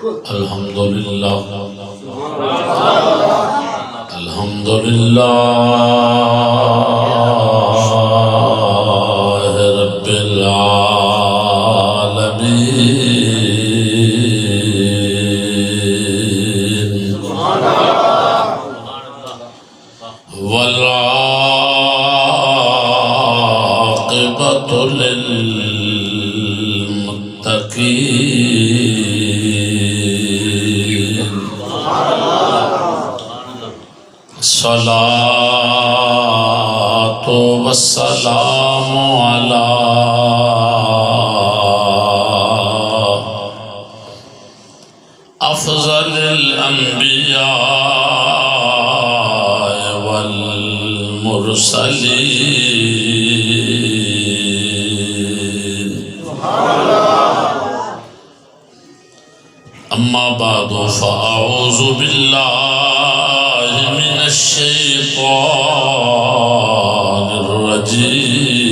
الحمدللہ الحمدللہ رب العالمین والعاقبۃ للمتقین الصلاة والسلام على أفضل الأنبياء والمرسلين أما بعد فأعوذ بالله من الشيطان الرجيم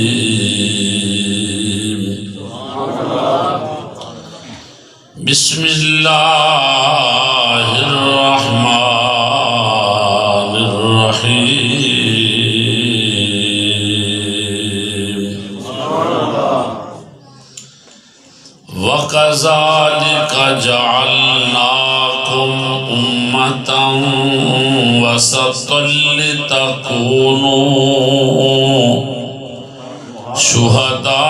بسم الله الرحمن الرحيم وكذلك جعلناكم أمة وسطا لتكونوا شهداء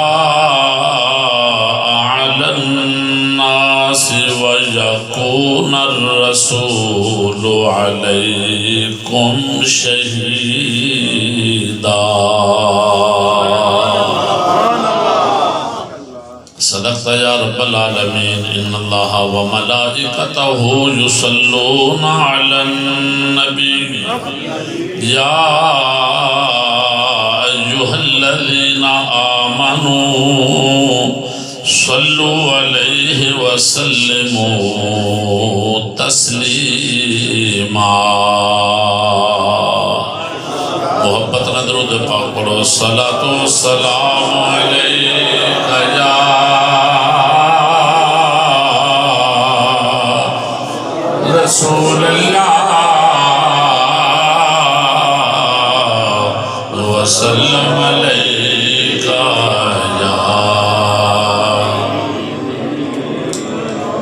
على الناس ويكون الرسول عليكم شهيدا صدقت یا رب العالمین ان اللہ وملائکتہ یصلون علی النبی یا ایہا الذین آمنوا صلوا علیہ وسلموا تسلیما محبت نہ درود پاک پڑھو صلاۃ و سلام علیکہ یا رسول اللہ وسلم علیکہ یا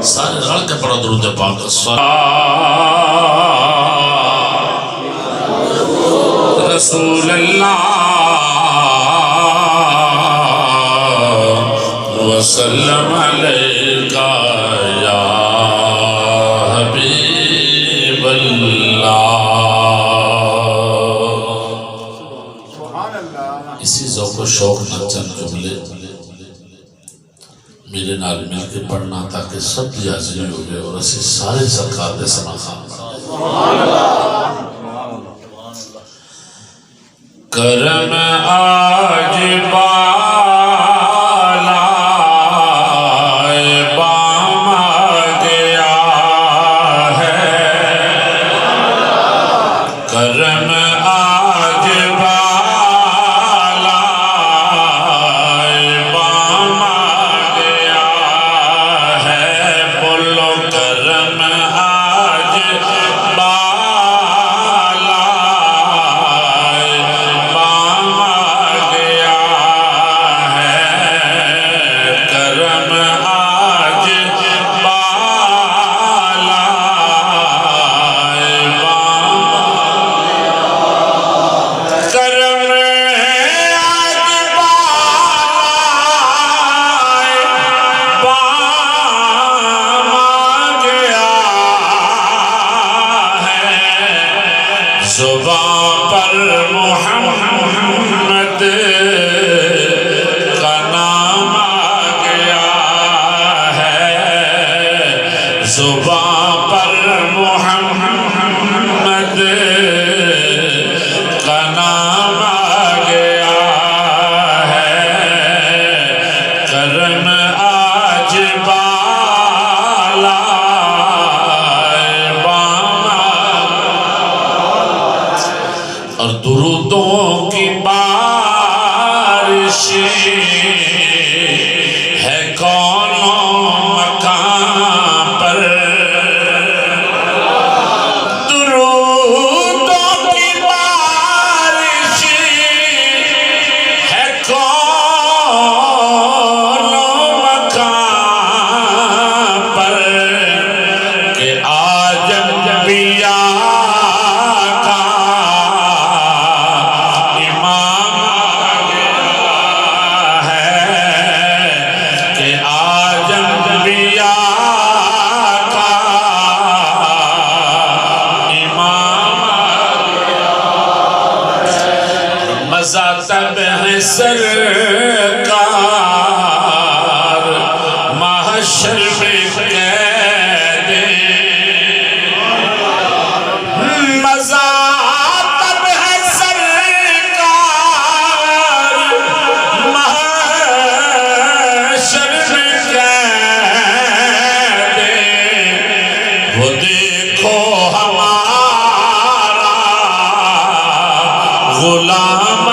سارے رل کے پڑھو درود پاک رسول اللہ وسلم علیکہ یا حبیب اللہ اسی ذوق و شوق نہ چند جملے میرے نال مل کے پڑھنا تاکہ سب کی حاضری ہو گئے اور اسی سارے سرکار دے سنا خان کرم آج بالا بام گیا ہے کرم آج بالا بام گیا ہے بولو کرم آج بالا زبان پر محمد کا نام آ گیا ہے زبان پر محمد کا نام آ گیا ہے کرم آج بالا اور درودوں کی بارش ہے کونوں مکان پر سرکار محشر میں قید مزہ تب ہے سرکار محشر میں قید وہ دیکھو ہمارا غلام آ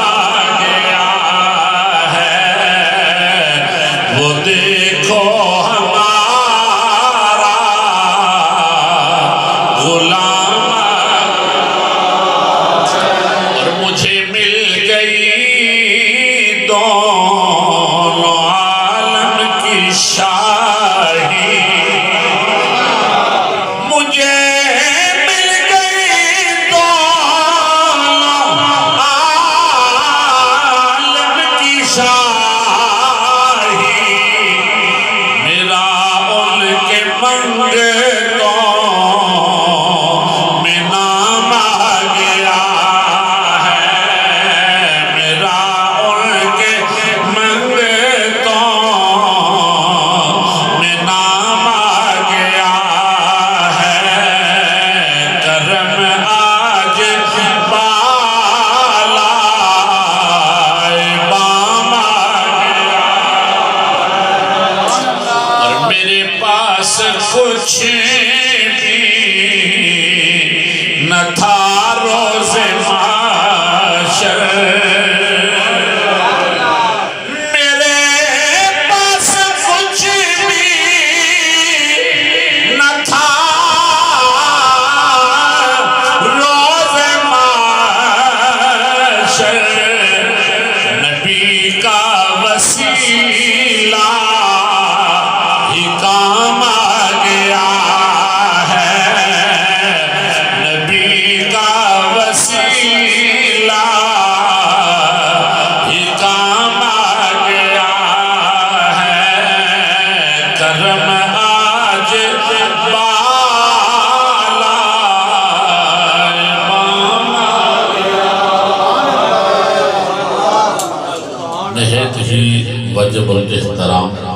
گیا ہے وہ دیکھو ہمارا غلام اور مجھے مل گئی دونوں عالم کی شاہی مجھے مل گئی دونوں عالم کی شاہی میرا ان کے منگتوں میں نام آ گیا ہے میرا ان کے منگتوں میں نام آ گیا ہے کرم آج بالا بام آ گیا اور میرے پاس کچھ بھی نہ تھا روز محشر میرے پاس کچھ بھی نہ تھا روز محشر نبی کا وسیلہ ہی کام آ گیا ہے نبی کا وسیلہ ہی کام آ گیا ہے کرم آج بالا بام آ گیا نہایت ہی واجب الاحترام